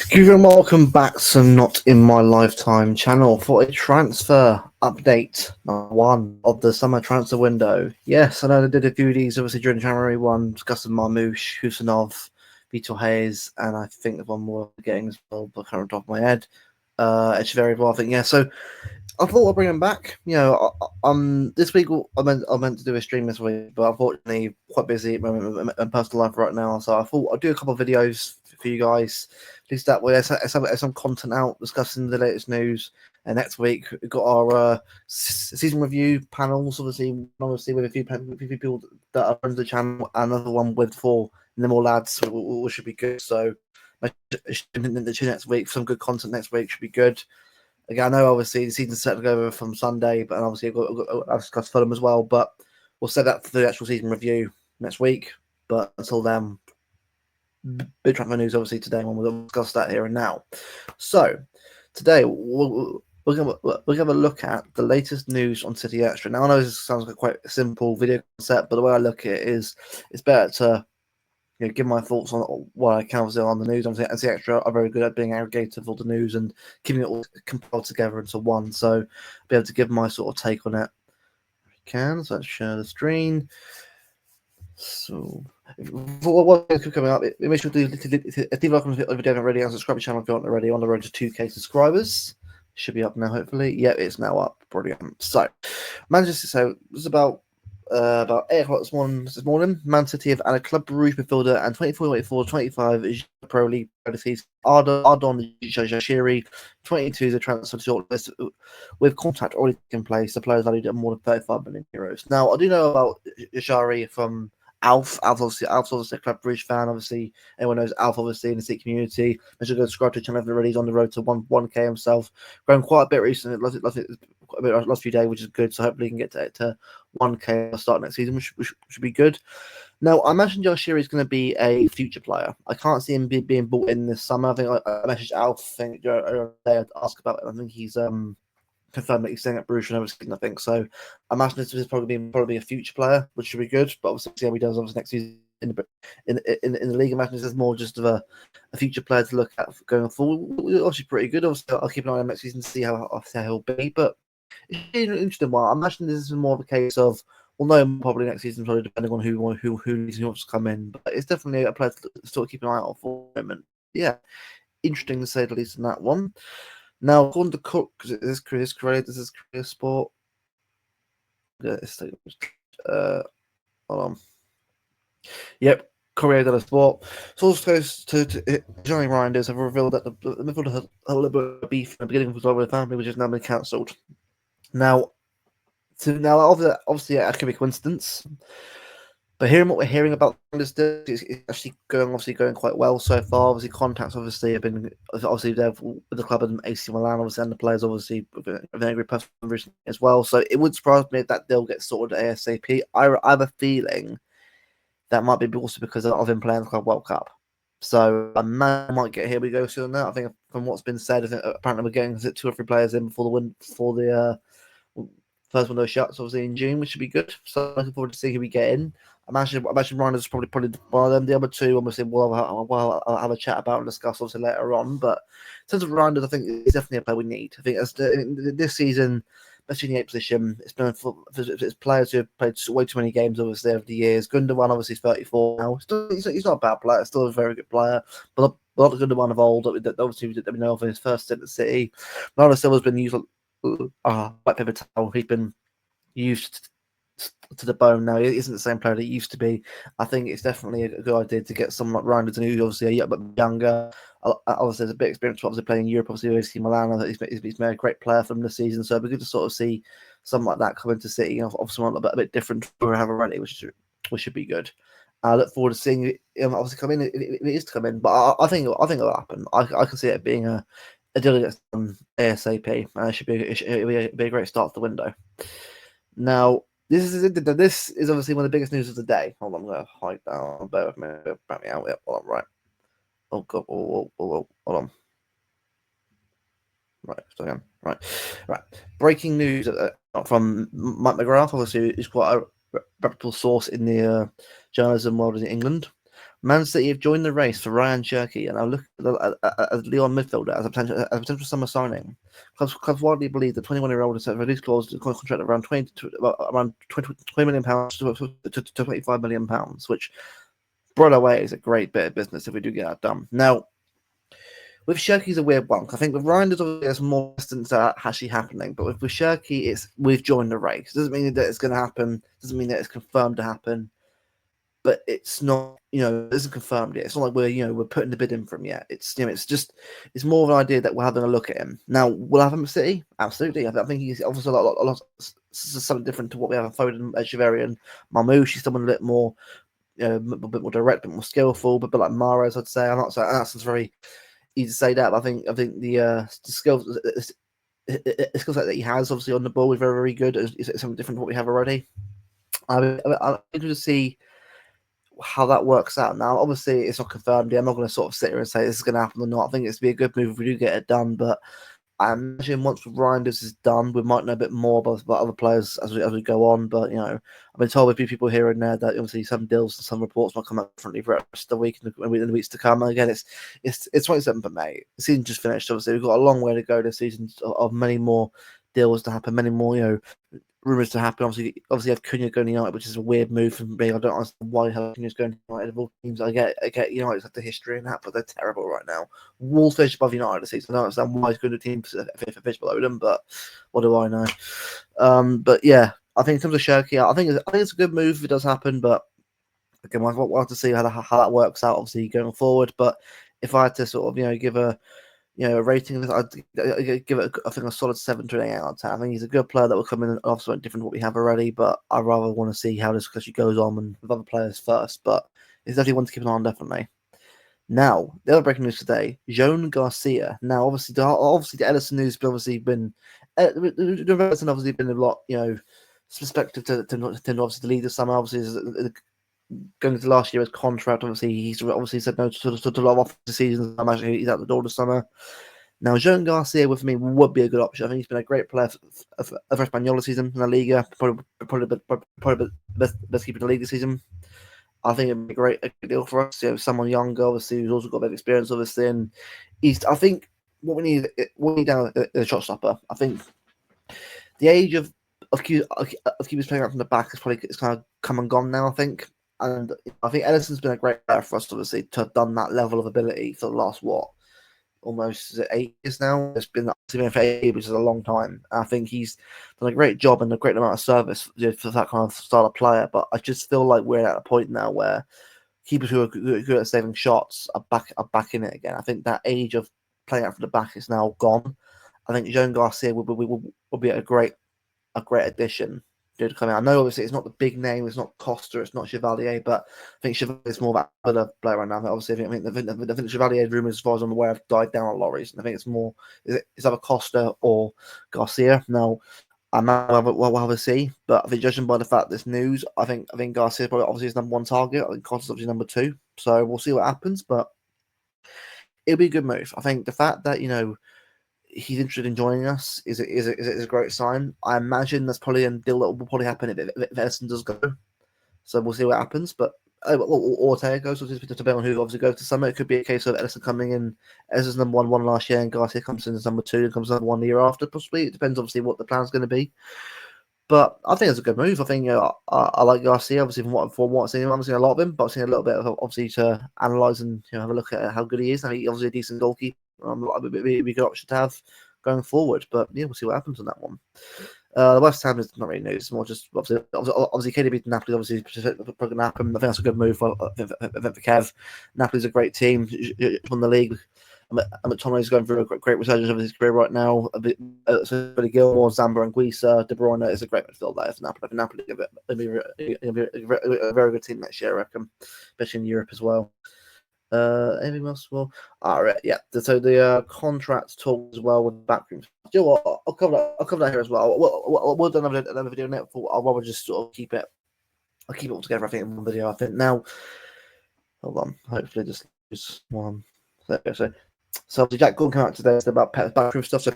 Excuse me, and welcome back to Not In My Lifetime channel for a transfer update, one of the summer transfer window. Yes, I know they did a few of these obviously during January one, discussing Marmoush, Husanov, Vitor Hayes, and I think the one more getting as well, but I can't remember off the top of my head. Echeverry, I think, yeah. So I thought I'd bring him back. This week I meant to do a stream this week, but unfortunately quite busy in personal life right now. So I thought I'd do a couple of videos for you guys. At least that way, there's some content out discussing the latest news. And next week we've got our season review panels. Obviously with a few people that are on the channel, and another one with four and then more lads, which should be good. So the two next week, some good content next week should be good. Again, I know obviously the season's set to go over from Sunday, but obviously I've discussed Fulham as well. But we'll set that for the actual season review next week. But until then, big transfer news obviously today, and we'll discuss that here and now. So today we're going to have a look at the latest news on City Extra. Now I know this sounds like quite a simple video concept, but the way I look at it is it's better to give my thoughts on what I can on the news. And City Extra are very good at being aggregated of all the news and keeping it all compiled together into one. So be able to give my sort of take on it. So let's share the screen. So for what coming up, make sure to leave a comment if you haven't already, and subscribe to the channel if you aren't already. On the road to 2K subscribers. Should be up now, hopefully. Yeah, it's now up. Brilliant. So, Manchester. So it's about 8 o'clock this morning. Man City have added Club Brugge midfielder and 24-25 Pro League overseas Ardon Jashiri, 22 is a transfer shortlist with contract already in place. The players valued at more than 35 million euros. Now, I do know about Jashiri from Alf. Alf's obviously a Club Brugge fan. Obviously, everyone knows Alf, obviously, in the City community. Make sure to go subscribe to the channel already. He's on the road to 1K himself. Grown quite a bit recently. Last few days, which is good. So hopefully he can get to 1K start next season, which should be good. Now, I imagine Garcia is going to be a future player. I can't see him being bought in this summer. I think I messaged Alf. I think to ask about it. I think he's confirmed that he's staying at Bruges and everything. I think so. I imagine this is probably a future player, which should be good. But obviously, see how he does obviously next season in the league. I imagine this is more just of a future player to look at going forward. Obviously, pretty good. Obviously, I'll keep an eye on him next season to see how he'll be. But it's an interesting one. I imagine this is more of a case of we'll know probably next season, probably depending on who wants to come in. But it's definitely a player to still keep an eye out for him. And yeah, interesting to say the least in that one. Now, according to Cook, because this is Career Sport. Hold on. Yep, Correa dello Sport. Sources close to Tijjani Reijnders have revealed that the midfielder had a little bit of beef in the beginning with the family, which has now been cancelled. Now, obviously, that could be a coincidence. But hearing what we're hearing about this, it's actually going quite well so far. Obviously, contacts have been there with the club and AC Milan, obviously, and the players obviously with an angry person as well. So it would surprise me if that deal gets sorted ASAP. I have a feeling that might be also because of him playing the Club World Cup. So I might get here we go soon. Now I think from what's been said, I think apparently we're getting 2 or 3 players in before the first window shuts, obviously in June, which should be good. So looking forward to seeing who we get in. I imagine Ryan is probably one of them. The other two, obviously, I'll have a chat about and discuss obviously later on. But in terms of Ryan, I think it's definitely a player we need. I think this season, especially in the 8th position, it's been for it's players who have played way too many games obviously over the years. Gundogan obviously is 34 now. He's not a bad player. Still a very good player. But a lot of Gundogan of old that obviously that we know of in his first stint at City. Ronaldo Silva's been used like pivotal. He's been used to the bone now. He isn't the same player that he used to be. I think it's definitely a good idea to get someone like Reijnders, who's obviously a bit younger. Obviously, there's a bit of experience obviously playing in Europe. Obviously, AC Milan. I think he's made a great player from this season. So it'd be good to sort of see someone like that come into City. Of someone a bit different to have already, which should be good. I look forward to seeing him obviously come in. If it is to come in, but I think it'll happen. I can see it being a deal that gets done ASAP. It should be a great start to the window. Now, this is obviously one of the biggest news of the day. Hold on, I'm going to hide down. Bear with me. Back me out. Yep, hold on, right. Oh, God. Hold on. Right, still again. Right. Breaking news from Mike McGrath, obviously, is quite a reputable source in the journalism world in England. Man City have joined the race for Ryan Cherki, and I look at Leon midfielder as a potential summer signing. Clubs widely believe the 21-year-old has a release clause to contract around 20 million pounds to 25 million pounds, which brought away is a great bit of business if we do get that done. Now, with Cherki's a weird one. I think with Reijnders there's more distance actually happening, but with Cherki, we've joined the race. Doesn't mean that it's going to happen. Doesn't mean that it's confirmed to happen. But it's not, it isn't confirmed yet. It's not like we're putting the bid in for him yet. It's it's more of an idea that we're having a look at him. Now, will I have him at City? Absolutely. I think he's obviously a lot something different to what we have in Foden, Echeverry, and Marmoush. He's someone a bit more, a bit more direct, a bit more skillful, but like Mahrez, I'd say. I'm not saying that's very easy to say that, but I think the skills, the skill set that he has, obviously on the ball, is very, very good. It's something different to what we have already. I'm interested to see how that works out. Now, obviously, it's not confirmed yet. I'm not going to sort of sit here and say this is going to happen or not. I think it's be a good move if we do get it done, but I imagine once Reijnders is done, we might know a bit more about other players as we go on. But I've been told by a few people here and there that obviously some deals and some reports might come out differently for the rest of the week and the weeks to come. And again, it's 27th of May. The season just finished. Obviously, we've got a long way to go this season of many more deals to happen, many more rumours to happen. Obviously, have Cunha going to United, which is a weird move for me. I don't understand why Cunha's going to United of all teams. I get United's had the history and that, but they're terrible right now. Wolves finished above United this season. I don't understand why he's going to teams if fish below them, but what do I know? But yeah, I think in terms of Cherki, I think it's a good move if it does happen. But again, we'll have to see how that works out. Obviously, going forward. But if I had to sort of give a rating, I'd give it, I think, a solid 7 to an 8 out of 10. I think he's a good player that will come in and offer something different to what we have already, but I rather want to see how this actually goes on with other players first. But it's definitely one to keep an eye on, definitely. Now, the other breaking news today, Joan Garcia. Now, obviously, the Ederson news obviously been, Ederson obviously been a lot, suspected to obviously the lead this summer. Obviously, going into last year's contract, obviously he's said no to a lot of off the season. I imagine he's out the door this summer. Now, Joan Garcia with me would be a good option. I think he's been a great player for Espanyol this season in La Liga. Probably the best keeper in the league this season. I think it'd be a great deal for us. Someone younger, obviously, who's also got a bit of experience, obviously. And I think what we need down is a shot stopper. I think the age of keepers playing out from the back is kind of come and gone now, I think. And I think Ederson's been a great player for us, obviously, to have done that level of ability for the last, almost 8 years now. It's been for 8 years, which is a long time. I think he's done a great job and a great amount of service for that kind of style of player. But I just feel like we're at a point now where keepers who are good at saving shots are back in it again. I think that age of playing out from the back is now gone. I think Joan Garcia will be a great addition to come out. I know obviously it's not the big name, it's not Costa, it's not Chevalier, but I think Chevalier is more of a player right now. Obviously, I think Chevalier's rumours, as far as I'm aware, have died down a lot recently. I think it's more it's either Costa or Garcia. Now, we'll have a see, but I think judging by the fact this news, I think Garcia probably obviously is number 1 target. I think Costa's obviously number 2, so we'll see what happens. But it'll be a good move. I think the fact that he's interested in joining us is a great sign. I imagine that's probably a deal that will probably happen if Ederson does go. So we'll see what happens. But Ortega goes, so just depending on who obviously goes to summer. It could be a case of Ederson coming in as number one last year, and Garcia comes in as number 2 and comes number 1 the year after. Possibly it depends obviously what the plan's going to be. But I think it's a good move. I think I like Garcia. Obviously, from what I've seen, I haven't seen a lot of him, but I've seen a little bit of obviously to analyse and have a look at how good he is. I think he's obviously a decent goalkeeper. It'd be a good option to have going forward. But yeah, we'll see what happens on that one. The West Ham is not really news. It's more just obviously KDB to Napoli. Obviously, probably going to happen. I think that's a good move for Kev. Napoli's a great team. Won the league. McTominay's going through a great resurgence of his career right now. Billy Gilmore, Zamba, and Guisa. De Bruyne is a great midfield there for Napoli. Napoli will be a very good team next year, I reckon, especially in Europe as well. Anything else? Well, all right, yeah. So the contract talk as well with the backroom. You know what? I'll cover that here as well. We'll do another video on it. I'll rather just sort of keep it. I'll keep it all together. I think in one video. I think now. Hold on. Hopefully, just one. So obviously Jack Gordon came out today about backroom stuff. So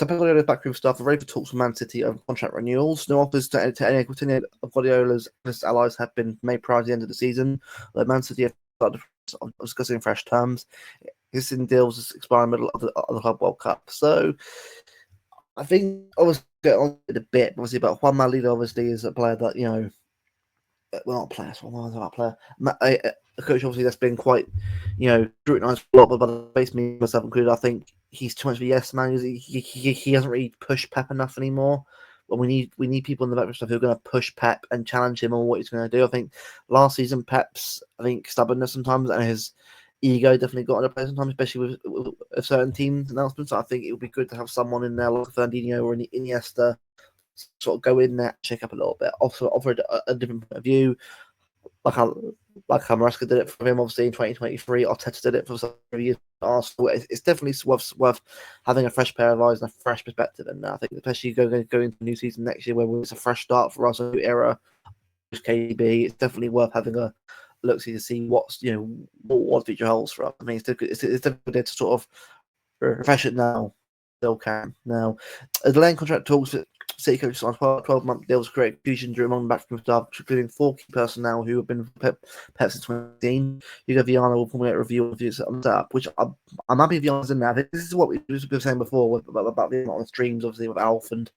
Guardiola's backroom stuff are ready for talks with Man City over contract renewals. No offers to any of Guardiola's allies have been made prior to the end of the season. Man City have started discussing fresh terms. His deals is expiring in the middle of the Club World Cup. So I think obviously get on it a bit, obviously, but Juan Malida obviously is a player that, well, not a player, so what was that player? A coach obviously that's been quite, scrutinized a lot, but basically myself included, I think he's too much of a yes man. He hasn't really pushed Pep enough anymore. But we need people in the background stuff who are going to push Pep and challenge him on what he's going to do. I think last season Pep's stubbornness sometimes and his ego definitely got in a place sometimes, especially with certain teams announcements. I think it would be good to have someone in there like Fernandinho or Iniesta sort of go in there, shake up a little bit, also offer a different point of view, like how Maresca did it for him, obviously in 2023. Arteta did it for some years. Arsenal. It's definitely worth having a fresh pair of eyes and a fresh perspective. And I think especially going into the new season next year, where it's a fresh start for us, a new era, KB, it's definitely worth having a look to see what's what future holds for us. I mean, it's difficult to sort of refresh it now. Still can now. The Lane contract talks. City coaches on 12-month deals create confusion among the backroom staff, including 4 key personnel who have been Pep since 2018. Hugo Viana will formulate a review of views on that, which I'm happy Viana's in there. This is what we were saying before about the on streams, obviously, with Alf and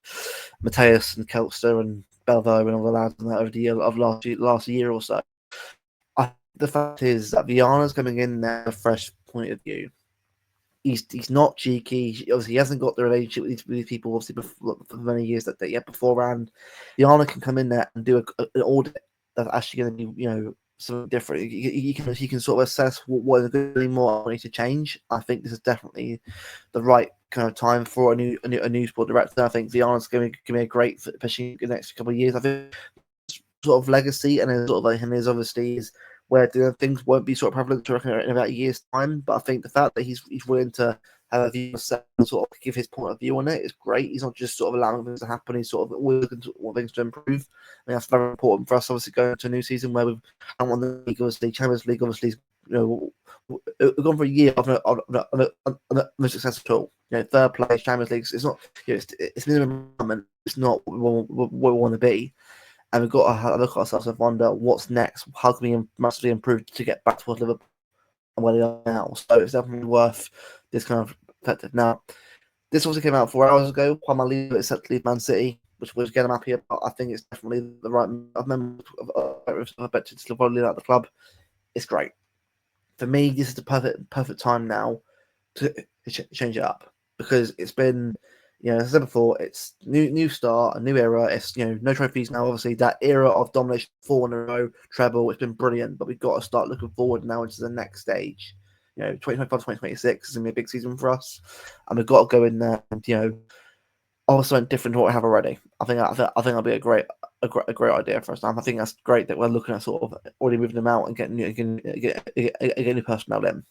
Mateus and Kelster and Belvo and all the lads and that over the year of last year or so. The fact is that Viana's coming in there with a fresh point of view. He's not cheeky. Obviously, he hasn't got the relationship with these people obviously for many years that he had beforehand. Viana can come in there and do an audit that's actually going to be something different. He can sort of assess what is good anymore needs to change. I think this is definitely the right kind of time for a new sport director. I think Viana's going to be a great fit, especially in the next couple of years. I think sort of legacy and then sort of like him is obviously is where things won't be sort of prevalent in about a year's time. But I think the fact that he's willing to have a view and sort of give his point of view on it is great. He's not just sort of allowing things to happen. He's sort of always looking to want things to improve. I mean, that's very important for us, obviously, going into a new season where we've won the league, obviously, Champions League, obviously, we've gone for a year of no success at all. Third place, Champions League, it's not, it's minimum, it's not what we want to be. And we've got to look at ourselves and wonder what's next. How can we massively improve to get back towards Liverpool and where they are now? So it's definitely worth this kind of perspective. Now, this also came out 4 hours ago. Juan Malida is set to leave Man City, which again I'm happy about. I think it's definitely the right. I've bet to probably leave out the club. It's great. For me, this is the perfect time now to change it up because it's been. As I said before, it's new start, a new era. It's no trophies now. Obviously, that era of domination, 4 in a row, treble, it's been brilliant. But we've got to start looking forward now into the next stage. 2025, 2026 is gonna be a big season for us, and we've got to go in there and offer something different to what we have already. I think that'll be a great idea for us. Now, I think that's great that we're looking at sort of already moving them out and getting new personnel in.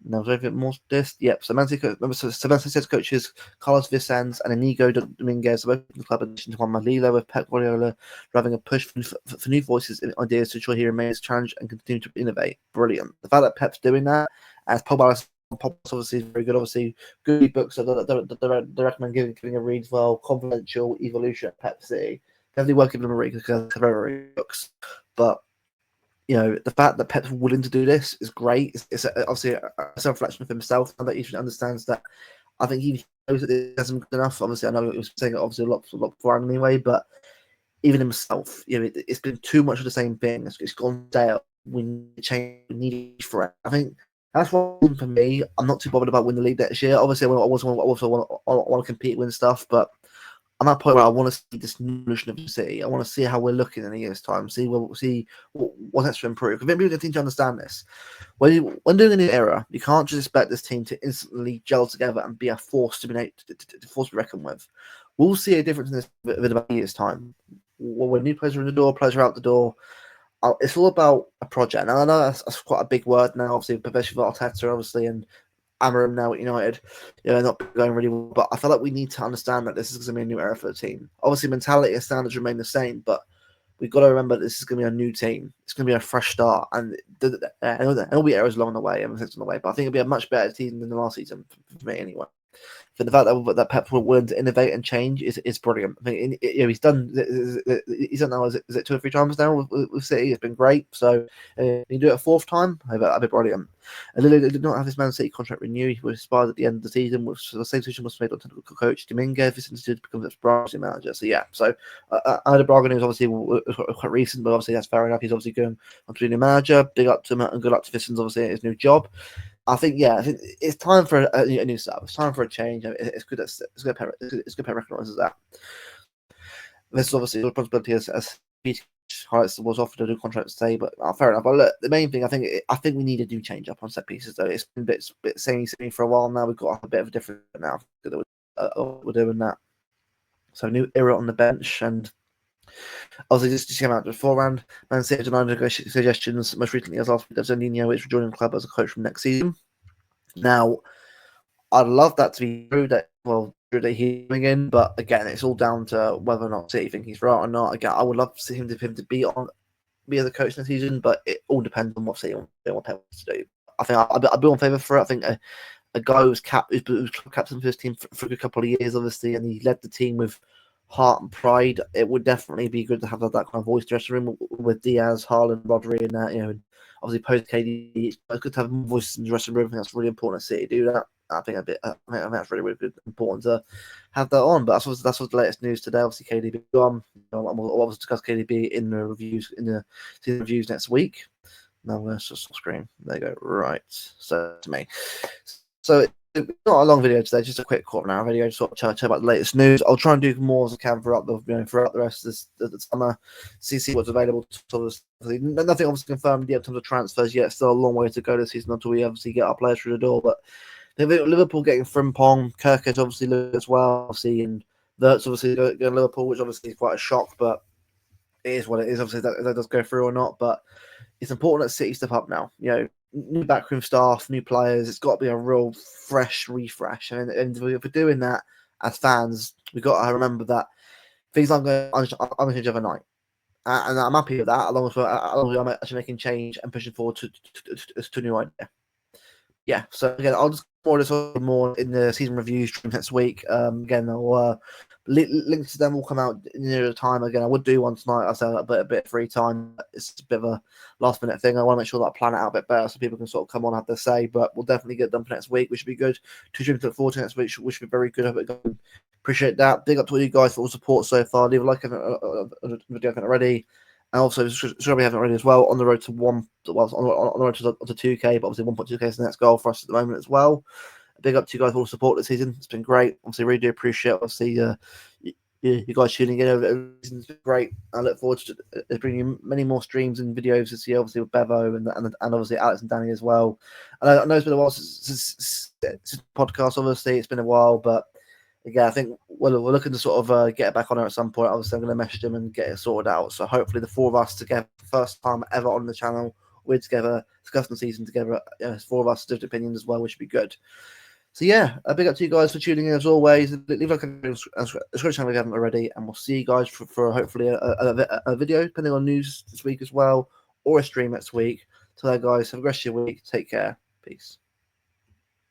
Now, is there more to this? Yep. So Man City's coaches Carlos Vicens and Inigo Dominguez are both in the club in addition to Juan Malila, with Pep Guardiola driving a push for new voices and ideas to ensure he remains challenged and continue to innovate. Brilliant. The fact that Pep's doing that, as Pop obviously is very good. Obviously, good books that they recommend giving a read as well. Confidential Evolution at Pep City. Definitely worth giving them a read because they're very books. But the fact that Pep's willing to do this is great. It's obviously a self-reflection of himself, and that he understands that. I think he knows that it isn't good enough. Obviously, I know he was saying it obviously a lot before anyway, but even himself, it's been too much of the same thing. It's gone stale. We need to change. We need for it. I think that's one for me. I'm not too bothered about winning the league next year. Obviously, I also want to compete, win stuff, but I'm at a point where I want to see this new evolution of the city. I want to see how we're looking in a year's time. See what has to improve. Because maybe we need to understand this. When doing a new era, you can't just expect this team to instantly gel together and be a force to be reckoned with. We'll see a difference in this in about a year's time. When new players are in the door, players are out the door. It's all about a project. Now I know that's quite a big word now, obviously, especially for Arteta, obviously, and Amarim now at United, not going really well. But I feel like we need to understand that this is going to be a new era for the team. Obviously, mentality and standards remain the same, but we've got to remember that this is going to be a new team. It's going to be a fresh start, and there'll be errors along the way, everything's on the way. But I think it'll be a much better team than the last season for me, anyway. For the fact that Pep's willing to innovate and change is brilliant. I think he's done now. Is it 2 or 3 times now with City? It's been great. So you do it a 4th time, that'd be brilliant. And Lillard did not have his Man City contract renewed. He was expired at the end of the season, which the same decision was made on technical coach Dominguez. This institute becomes its branch manager. So yeah, so I had a bargain. Is obviously quite recent, but obviously that's fair enough. He's obviously going on to be a new manager. Big up to him and good luck to Vissens, obviously at his new job. I think it's time for a new start. It's time for a change. It's good. It's good. Pep recognises that. This is obviously the responsibility as Peter highlights was offered a new contract today, but fair enough. But look, the main thing I think we need a new change up on set pieces. Though it's been a bit samey for a while now. We've got a bit of a different now. We're doing that. So new era on the bench, and obviously just came out beforehand. Man City denied suggestions most recently as last week of Zaniolo, which will join the club as a coach from next season. Now, I'd love that to be true that he's coming in, but again, it's all down to whether or not City think he's right or not. Again, I would love to see him to be the coach in the season, but it all depends on what City want Pep to do. I think I'd be on favour for it. I think a guy who's captain for his team for a good couple of years, obviously, and he led the team with heart and pride. It would definitely be good to have that kind of voice dressing room with Diaz, Haaland, Rodri, and that. Obviously post KD, it's good to have more voices in the dressing room. I think that's really important to City do that. I think that's really good, important to have that on. But that's what's the latest news today. Obviously, KDB gone. We'll discuss KDB in the season reviews next week. Now let's just screen. There you go. Right. So to me, so it's not a long video today. Just a quick quarter-hour video, just sort of chat about the latest news. I'll try and do more as I can throughout the rest of the summer. See what's available. Nothing obviously confirmed yet in terms of transfers yet. Still a long way to go this season until we obviously get our players through the door. But Liverpool getting Frimpong, Cherki obviously look as well, obviously, and Wirtz obviously going to Liverpool, which obviously is quite a shock, but it is what it is. Obviously, that does go through or not, but it's important that City step up now. New backroom staff, new players. It's got to be a real fresh refresh, and if we're doing that as fans, we've got to remember that things aren't going to change overnight. And I'm happy with that, along with I'm actually making change and pushing forward to a new idea. Yeah, so again, I'll just more in the season reviews next week. Again, I'll links to them will come out near the time. Again, I would do one tonight. I said a bit of free time. It's a bit of a last minute thing. I want to make sure that I plan it out a bit better so people can sort of come on and have their say. But we'll definitely get done for next week, which should be good. 2 streams to look forward to next week, which should be very good. I hope it appreciate that. Big up to all you guys for all support so far. Leave a like if the video haven't already. And also, sure we haven't already as well, on the road to on the road to 2K, but obviously 1.2K is the next goal for us at the moment as well. Big up to you guys for all the support this season. It's been great. Obviously, really do appreciate obviously you guys tuning in over the season. It's been great. I look forward to bringing you many more streams and videos this year, obviously with Bevo and obviously Alex and Danny as well. And I know it's been a while since podcast. Obviously, it's been a while, but again, I think we're looking to sort of get it back on there at some point. Obviously, I'm going to message them and get it sorted out. So hopefully the 4 of us together, first time ever on the channel, we're together, discussing the season together. 4 of us, different opinions as well, which would be good. So yeah, a big up to you guys for tuning in as always. Leave a like and subscribe channel if you haven't already, and we'll see you guys for hopefully a video, depending on news this week as well, or a stream next week. So there, guys, have a great week. Take care. Peace.